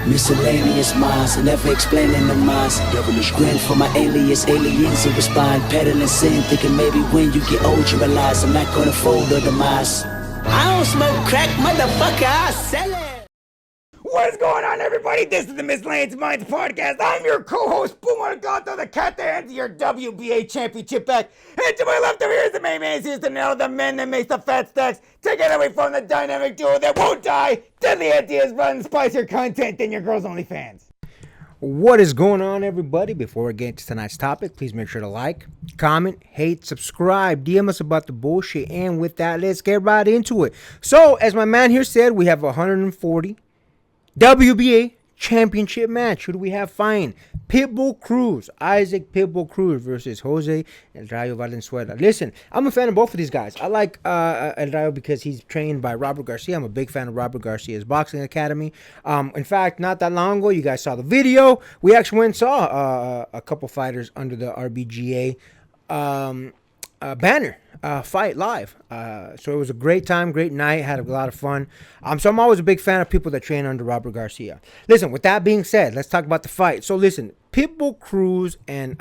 Miscellaneous minds, never explaining the minds. Devilish grin for my alias, aliens who respond. Peddling sin, thinking maybe when you get old you realize I'm not gonna fold or demise. I don't smoke crack, motherfucker, I sell it. What is going on, everybody? This is the Miscellaneous Minds Podcast. I'm your co-host, Puma Gato, the cat that hands your WBA championship back. And to my left over here is the main man. Here's the nail, the man that makes the fat stacks. Take it away from the dynamic duo that won't die. Deadly ideas, run, spicier content than your girls' only fans. What is going on, everybody? Before we get into tonight's topic, please make sure to like, comment, hate, subscribe, DM us about the bullshit. And with that, let's get right into it. So, as my man here said, we have 140 WBA championship match. Who do we have fighting? Pitbull Cruz, Isaac Pitbull Cruz versus Jose El Rayo Valenzuela. Listen, I'm a fan of both of these guys. I like El Rayo because he's trained by Robert Garcia. I'm a big fan of Robert Garcia's boxing academy. In fact, not that long ago, you guys saw the video. We actually went and saw a couple fighters under the RBGA banner fight live. So it was a great time, great night, had a lot of fun. So I'm always a big fan of people that train under Robert Garcia. Listen, with that being said, let's talk about the fight. So listen, Pitbull Cruz and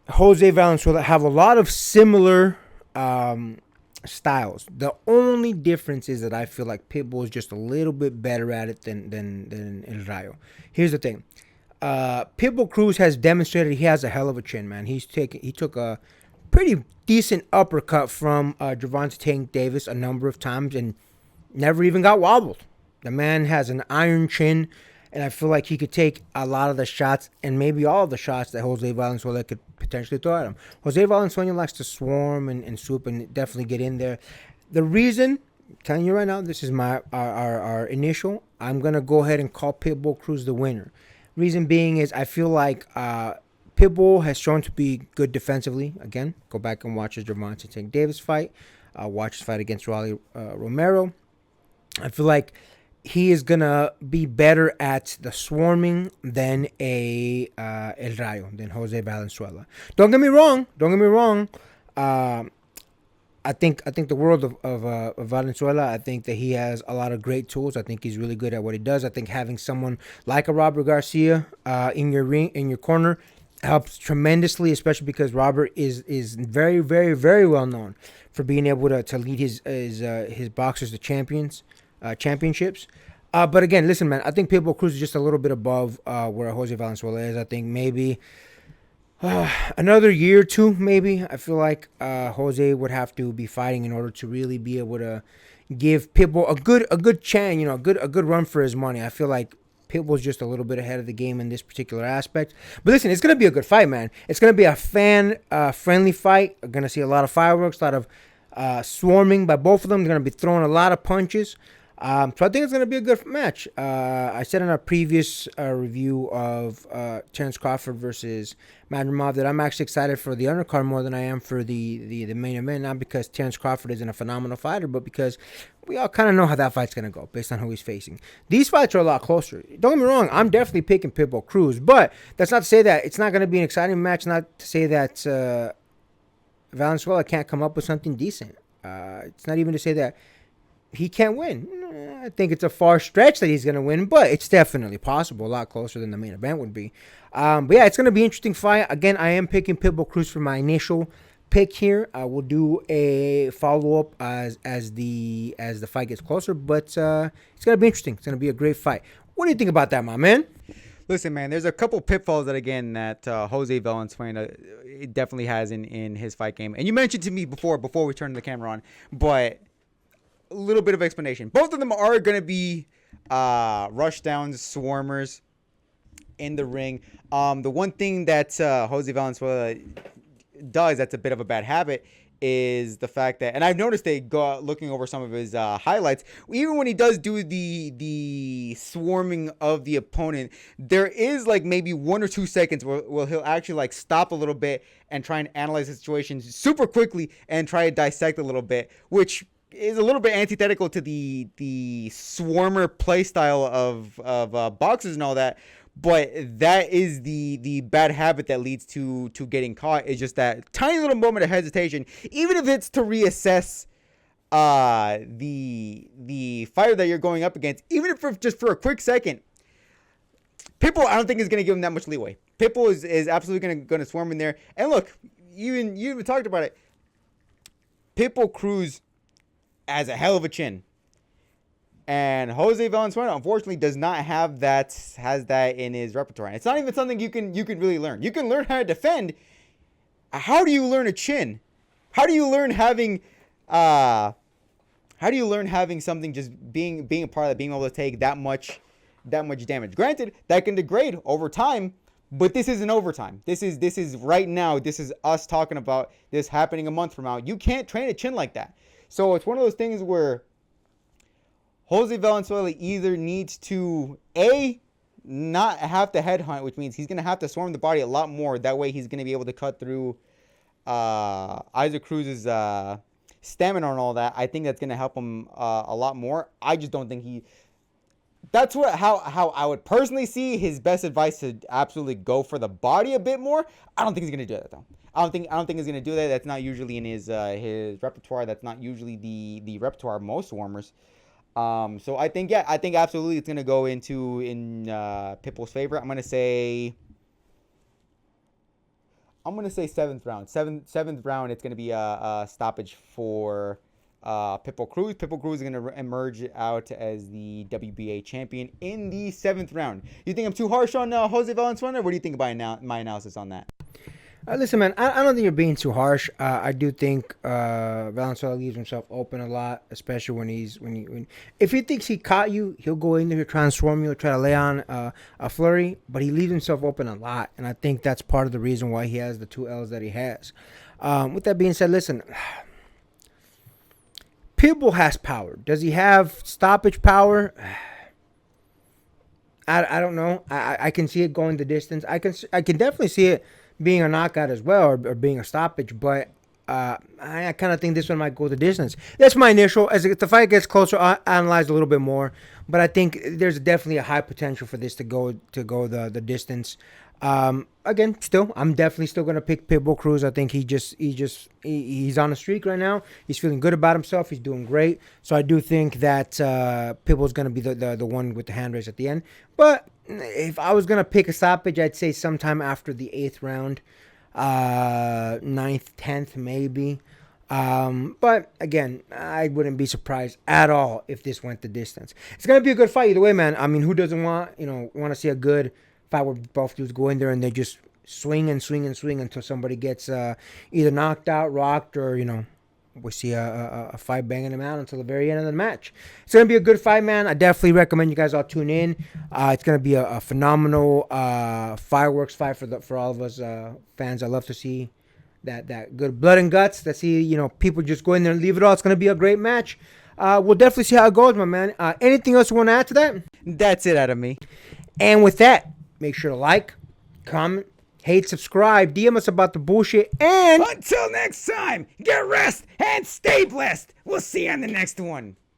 Jose Valenzuela have a lot of similar styles. The only difference is that I feel like Pitbull is just a little bit better at it than El Rayo. Here's the thing. Pitbull Cruz has demonstrated he has a hell of a chin, man. He took a pretty decent uppercut from Gervonta Tank Davis a number of times and never even got wobbled. The man has an iron chin, and I feel like he could take a lot of the shots and maybe all of the shots that Jose Valenzuela could potentially throw at him. Jose Valenzuela likes to swarm and swoop and definitely get in there. The reason, I'm telling you right now, this is our initial. I'm going to go ahead and call Pitbull Cruz the winner. Reason being is I feel like Pitbull has shown to be good defensively. Again, go back and watch his Gervonta Tank Davis fight. Watch his fight against Rolly Romero. I feel like he is going to be better at the swarming than El Rayo, than Jose Valenzuela. Don't get me wrong. I think the world of Valenzuela. I think that he has a lot of great tools. I think he's really good at what he does. I think having someone like a Robert Garcia in your corner helps tremendously, especially because Robert is very, very, very well known for being able to lead his boxers to championships. But again, listen, man, I think Pitbull Cruz is just a little bit above where Jose Valenzuela is. I think maybe another year or two, maybe. I feel like Jose would have to be fighting in order to really be able to give Pitbull a good chance, a good run for his money. I feel like Pitbull's just a little bit ahead of the game in this particular aspect. But listen, it's going to be a good fight, man. It's going to be a fan-friendly fight. We're going to see a lot of fireworks, a lot of swarming by both of them. They're going to be throwing a lot of punches. So I think it's going to be a good match. I said in our previous review of Terence Crawford versus Madrimov that I'm actually excited for the undercard more than I am for the main event. Not because Terence Crawford isn't a phenomenal fighter, but because we all kind of know how that fight's going to go based on who he's facing. These fights are a lot closer. Don't get me wrong. I'm definitely picking Pitbull Cruz, but that's not to say that it's not going to be an exciting match. Not to say that Valenzuela can't come up with something decent. It's not even to say that he can't win. I think it's a far stretch that he's going to win, but it's definitely possible, a lot closer than the main event would be. But yeah, it's going to be an interesting fight. Again, I am picking Pitbull Cruz for my initial pick here. I will do a follow-up as the fight gets closer, but it's going to be interesting. It's going to be a great fight. What do you think about that, my man? Listen, man, there's a couple pitfalls that Jose Valenzuela definitely has in his fight game. And you mentioned to me before we turned the camera on, but a little bit of explanation. Both of them are going to be rush downs, swarmers in the ring. The one thing that Jose Valenzuela does that's a bit of a bad habit is the fact that, and I've noticed they go out looking over some of his highlights, even when he does do the swarming of the opponent, there is like maybe 1 or 2 seconds where he'll actually like stop a little bit and try and analyze the situation super quickly and try to dissect a little bit, which is a little bit antithetical to the swarmer play style of boxers and all that. But that is the bad habit that leads to getting caught, is just that tiny little moment of hesitation, even if it's to reassess the fighter that you're going up against, even if just for a quick second, Pitbull, I don't think is going to give him that much leeway. Pitbull is absolutely going to swarm in there. And look, you even talked about it. Pitbull Cruz has a hell of a chin. And Jose Valenzuela, unfortunately, does not have that, has that in his repertoire. And it's not even something you can really learn. You can learn how to defend. How do you learn a chin? How do you learn having something just being a part of that, being able to take that much damage? Granted, that can degrade over time, but this isn't overtime. This is right now. This is us talking about this happening a month from now. You can't train a chin like that. So it's one of those things where Jose Valenzuela either needs to not have to headhunt, which means he's going to have to swarm the body a lot more. That way he's going to be able to cut through Isaac Cruz's stamina and all that. I think that's going to help him a lot more. I just don't think that's how I would personally see his best advice, to absolutely go for the body a bit more. I don't think he's going to do that, though. I don't think he's going to do that. That's not usually in his repertoire. That's not usually the repertoire of most swarmers. So I think absolutely it's going to go in Pitbull's favor. I'm going to say seventh round. Seventh round, it's going to be a stoppage for Pitbull Cruz. Pitbull Cruz is going to emerge out as the WBA champion in the 7th round. You think I'm too harsh on Jose Valenzuela? What do you think about my analysis on that? Listen, man, I don't think you're being too harsh. I do think Valenzuela leaves himself open a lot, especially if he thinks he caught you, he'll go in there, transform you, try to lay on a flurry, but he leaves himself open a lot, and I think that's part of the reason why he has the 2 L's that he has. With that being said, listen, Pitbull has power. Does he have stoppage power? I don't know. I can see it going the distance. I can definitely see it being a knockout as well, or being a stoppage, but I kind of think this one might go the distance. That's my initial. As the fight gets closer, I'll analyze a little bit more, but I think there's definitely a high potential for this to go the distance. Again, I'm definitely still gonna pick Pitbull Cruz. I think he's on a streak right now. He's feeling good about himself. He's doing great. So I do think that Pitbull's gonna be the one with the hand raise at the end. But if I was gonna pick a stoppage, I'd say sometime after the 8th round, 9th, 10th maybe. But again, I wouldn't be surprised at all if this went the distance. It's gonna be a good fight either way, man. I mean, who doesn't want to see a good fight where both dudes go in there and they just swing until somebody gets either knocked out, rocked, or we see a fight banging them out until the very end of the match. It's gonna be a good fight, man. I definitely recommend you guys all tune in. It's gonna be a phenomenal fireworks fight for all of us fans. I love to see that good blood and guts. To see people just go in there and leave it all. It's gonna be a great match. We'll definitely see how it goes, my man. Anything else you want to add to that? That's it out of me. And with that, make sure to like, comment, hate, subscribe, DM us about the bullshit, and until next time, get rest and stay blessed. We'll see you on the next one.